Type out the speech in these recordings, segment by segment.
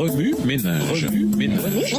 Remue ménage. Remue ménage.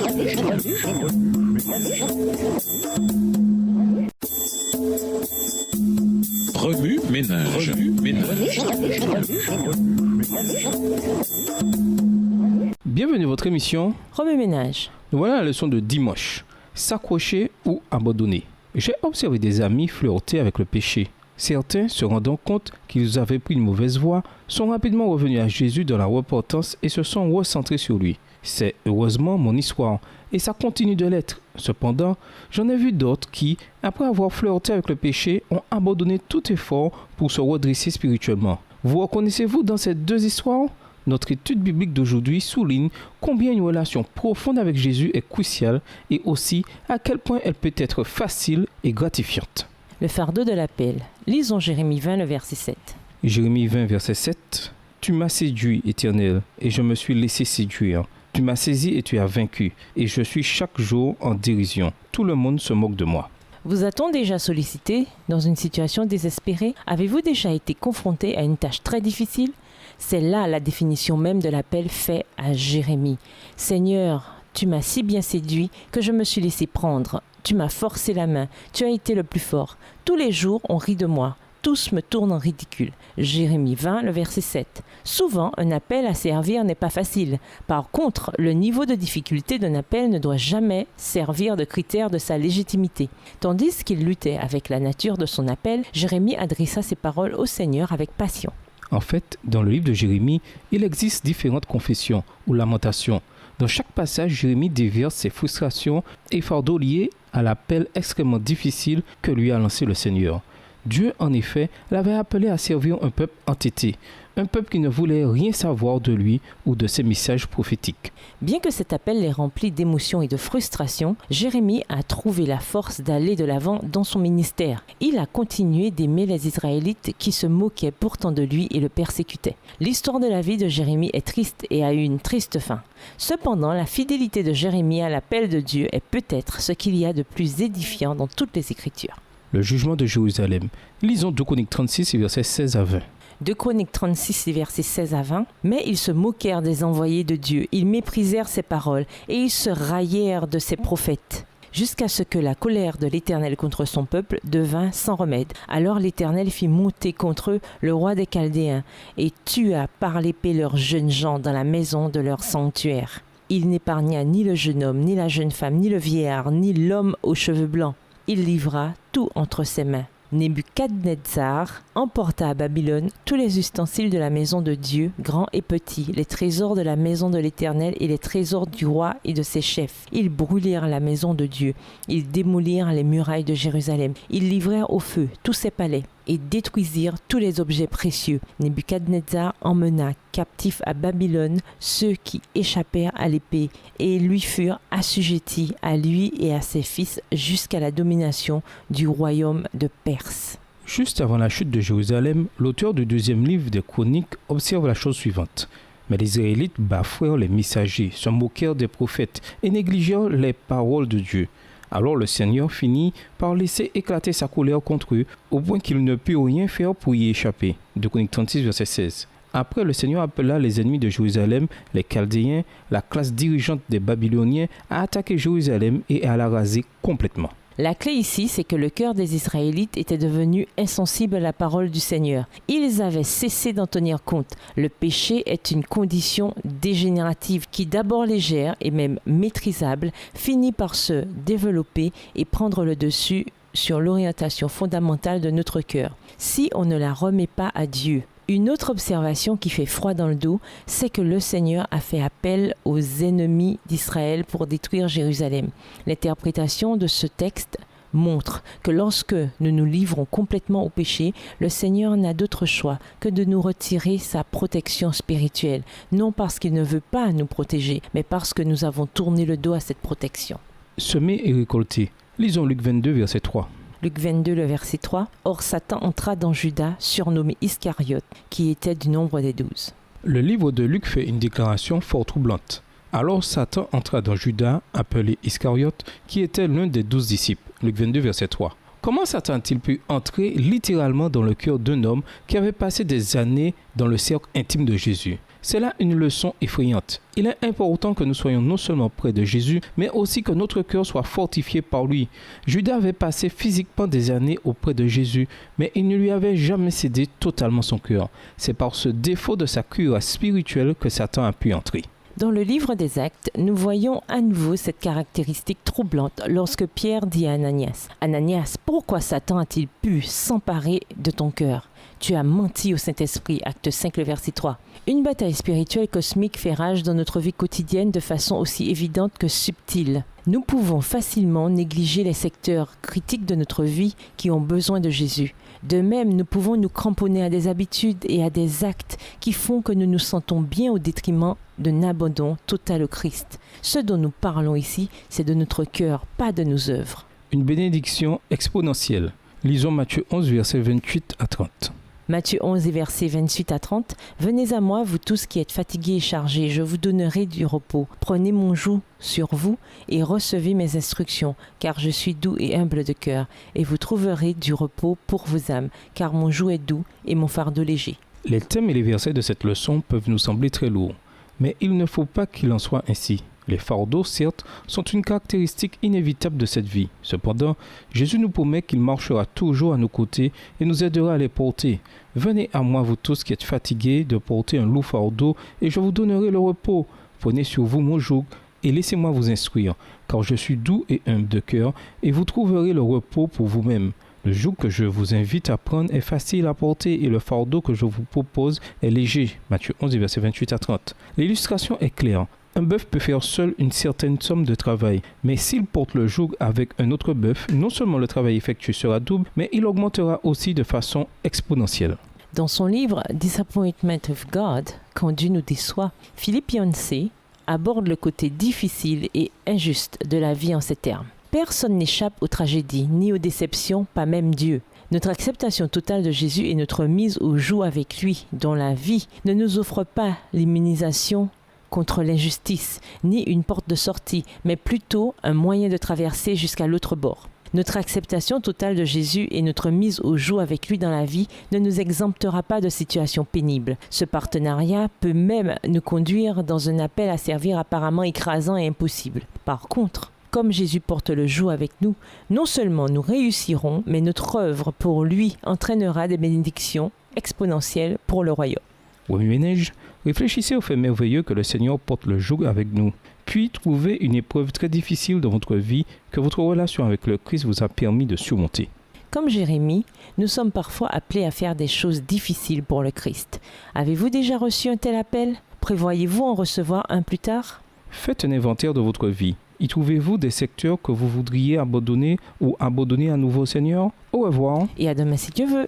Bienvenue à votre émission Remue ménage. Nous voilà à la leçon de dimanche. S'accrocher ou abandonner. J'ai observé des amis flirter avec le péché. Certains, se rendant compte qu'ils avaient pris une mauvaise voie, sont rapidement revenus à Jésus dans la repentance et se sont recentrés sur lui. C'est heureusement mon histoire, et ça continue de l'être. Cependant, j'en ai vu d'autres qui, après avoir flirté avec le péché, ont abandonné tout effort pour se redresser spirituellement. Vous reconnaissez-vous dans ces deux histoires ? Notre étude biblique d'aujourd'hui souligne combien une relation profonde avec Jésus est cruciale et aussi à quel point elle peut être facile et gratifiante. Le fardeau de l'appel. Lisons Jérémie 20, le verset 7. Jérémie 20, verset 7. Tu m'as séduit, Éternel, et je me suis laissé séduire. Tu m'as saisi et tu as vaincu, et je suis chaque jour en dérision. Tout le monde se moque de moi. Vous a-t-on déjà sollicité dans une situation désespérée ? Avez-vous déjà été confronté à une tâche très difficile ? C'est là la définition même de l'appel fait à Jérémie. Seigneur, tu m'as si bien séduit que je me suis laissé prendre. Tu m'as forcé la main. Tu as été le plus fort. Tous les jours, on rit de moi. Tous me tournent en ridicule. Jérémie 20, le verset 7. Souvent, un appel à servir n'est pas facile. Par contre, le niveau de difficulté d'un appel ne doit jamais servir de critère de sa légitimité. Tandis qu'il luttait avec la nature de son appel, Jérémie adressa ses paroles au Seigneur avec passion. En fait, dans le livre de Jérémie, il existe différentes confessions ou lamentations. Dans chaque passage, Jérémie déverse ses frustrations et fardeaux liés à l'appel extrêmement difficile que lui a lancé le Seigneur. Dieu, en effet, l'avait appelé à servir un peuple entêté, un peuple qui ne voulait rien savoir de lui ou de ses messages prophétiques. Bien que cet appel l'ait rempli d'émotions et de frustrations, Jérémie a trouvé la force d'aller de l'avant dans son ministère. Il a continué d'aimer les Israélites qui se moquaient pourtant de lui et le persécutaient. L'histoire de la vie de Jérémie est triste et a eu une triste fin. Cependant, la fidélité de Jérémie à l'appel de Dieu est peut-être ce qu'il y a de plus édifiant dans toutes les Écritures. Le jugement de Jérusalem. Lisons 2 Chroniques 36, versets 16 à 20. 2 Chroniques 36, versets 16 à 20. Mais ils se moquèrent des envoyés de Dieu, ils méprisèrent ses paroles et ils se raillèrent de ses prophètes, jusqu'à ce que la colère de l'Éternel contre son peuple devint sans remède. Alors l'Éternel fit monter contre eux le roi des Chaldéens et tua par l'épée leurs jeunes gens dans la maison de leur sanctuaire. Il n'épargna ni le jeune homme, ni la jeune femme, ni le vieillard, ni l'homme aux cheveux blancs. Il livra tout entre ses mains. Nebuchadnezzar emporta à Babylone tous les ustensiles de la maison de Dieu, grands et petits, les trésors de la maison de l'Éternel et les trésors du roi et de ses chefs. Ils brûlèrent la maison de Dieu, ils démolirent les murailles de Jérusalem, ils livrèrent au feu tous ses palais et détruisirent tous les objets précieux. Nebuchadnezzar emmena captifs à Babylone ceux qui échappèrent à l'épée et lui furent assujettis à lui et à ses fils jusqu'à la domination du royaume de Perse. Juste avant la chute de Jérusalem, l'auteur du deuxième livre des Chroniques observe la chose suivante. Mais les Israélites bafouèrent les messagers, se moquèrent des prophètes et négligèrent les paroles de Dieu. Alors le Seigneur finit par laisser éclater sa colère contre eux, au point qu'il ne put rien faire pour y échapper. 2 Chroniques 36, verset 16. Après, le Seigneur appela les ennemis de Jérusalem, les Chaldéens, la classe dirigeante des Babyloniens, à attaquer Jérusalem et à la raser complètement. La clé ici, c'est que le cœur des Israélites était devenu insensible à la parole du Seigneur. Ils avaient cessé d'en tenir compte. Le péché est une condition dégénérative qui, d'abord légère et même maîtrisable, finit par se développer et prendre le dessus sur l'orientation fondamentale de notre cœur, si on ne la remet pas à Dieu. Une autre observation qui fait froid dans le dos, c'est que le Seigneur a fait appel aux ennemis d'Israël pour détruire Jérusalem. L'interprétation de ce texte montre que lorsque nous nous livrons complètement au péché, le Seigneur n'a d'autre choix que de nous retirer sa protection spirituelle, non parce qu'il ne veut pas nous protéger, mais parce que nous avons tourné le dos à cette protection. Semer et récolter. Lisons Luc 22, verset 3. Luc 22, le verset 3. Or Satan entra dans Judas, surnommé Iscariote, qui était du nombre des 12. Le livre de Luc fait une déclaration fort troublante. Alors Satan entra dans Judas, appelé Iscariote, qui était l'un des 12 disciples. Luc 22, verset 3. Comment Satan a-t-il pu entrer littéralement dans le cœur d'un homme qui avait passé des années dans le cercle intime de Jésus? C'est là une leçon effrayante. Il est important que nous soyons non seulement près de Jésus, mais aussi que notre cœur soit fortifié par lui. Judas avait passé physiquement des années auprès de Jésus, mais il ne lui avait jamais cédé totalement son cœur. C'est par ce défaut de sa cuirasse spirituelle que Satan a pu entrer. Dans le livre des Actes, nous voyons à nouveau cette caractéristique troublante lorsque Pierre dit à Ananias « Ananias, pourquoi Satan a-t-il pu s'emparer de ton cœur ? Tu as menti au Saint-Esprit » Acte 5, le verset 3. Une bataille spirituelle cosmique fait rage dans notre vie quotidienne de façon aussi évidente que subtile. Nous pouvons facilement négliger les secteurs critiques de notre vie qui ont besoin de Jésus. De même, nous pouvons nous cramponner à des habitudes et à des actes qui font que nous nous sentons bien au détriment d'un abandon total au Christ. Ce dont nous parlons ici, c'est de notre cœur, pas de nos œuvres. Une bénédiction exponentielle. Lisons Matthieu 11, versets 28 à 30. Matthieu 11 et versets 28 à 30. « Venez à moi, vous tous qui êtes fatigués et chargés, je vous donnerai du repos. Prenez mon joug sur vous et recevez mes instructions, car je suis doux et humble de cœur, et vous trouverez du repos pour vos âmes, car mon joug est doux et mon fardeau léger. » Les thèmes et les versets de cette leçon peuvent nous sembler très lourds, mais il ne faut pas qu'il en soit ainsi. Les fardeaux, certes, sont une caractéristique inévitable de cette vie. Cependant, Jésus nous promet qu'il marchera toujours à nos côtés et nous aidera à les porter. Venez à moi, vous tous qui êtes fatigués de porter un lourd fardeau, et je vous donnerai le repos. Prenez sur vous mon joug et laissez-moi vous instruire, car je suis doux et humble de cœur, et vous trouverez le repos pour vous-même. Le joug que je vous invite à prendre est facile à porter et le fardeau que je vous propose est léger. Matthieu 11, versets 28 à 30. L'illustration est claire. Un bœuf peut faire seul une certaine somme de travail, mais s'il porte le joug avec un autre bœuf, non seulement le travail effectué sera double, mais il augmentera aussi de façon exponentielle. Dans son livre « Disappointment of God », quand Dieu nous déçoit, Philippe Yancey aborde le côté difficile et injuste de la vie en ces termes. Personne n'échappe aux tragédies, ni aux déceptions, pas même Dieu. Notre acceptation totale de Jésus et notre mise au joug avec lui dans la vie ne nous offre pas l'immunisation contre l'injustice, ni une porte de sortie, mais plutôt un moyen de traverser jusqu'à l'autre bord. Notre acceptation totale de Jésus et notre mise au joug avec lui dans la vie ne nous exemptera pas de situations pénibles. Ce partenariat peut même nous conduire dans un appel à servir apparemment écrasant et impossible. Par contre, comme Jésus porte le joug avec nous, non seulement nous réussirons, mais notre œuvre pour lui entraînera des bénédictions exponentielles pour le royaume. Oui, ménage, réfléchissez au fait merveilleux que le Seigneur porte le joug avec nous. Puis trouvez une épreuve très difficile dans votre vie que votre relation avec le Christ vous a permis de surmonter. Comme Jérémie, nous sommes parfois appelés à faire des choses difficiles pour le Christ. Avez-vous déjà reçu un tel appel? Prévoyez-vous en recevoir un plus tard? Faites un inventaire de votre vie. Y trouvez-vous des secteurs que vous voudriez abandonner ou abandonner à nouveau au Seigneur? Au revoir. Et à demain si Dieu veut.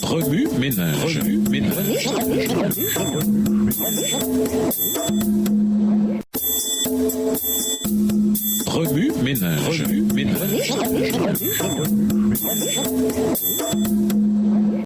Remue ménage. Remue ménage.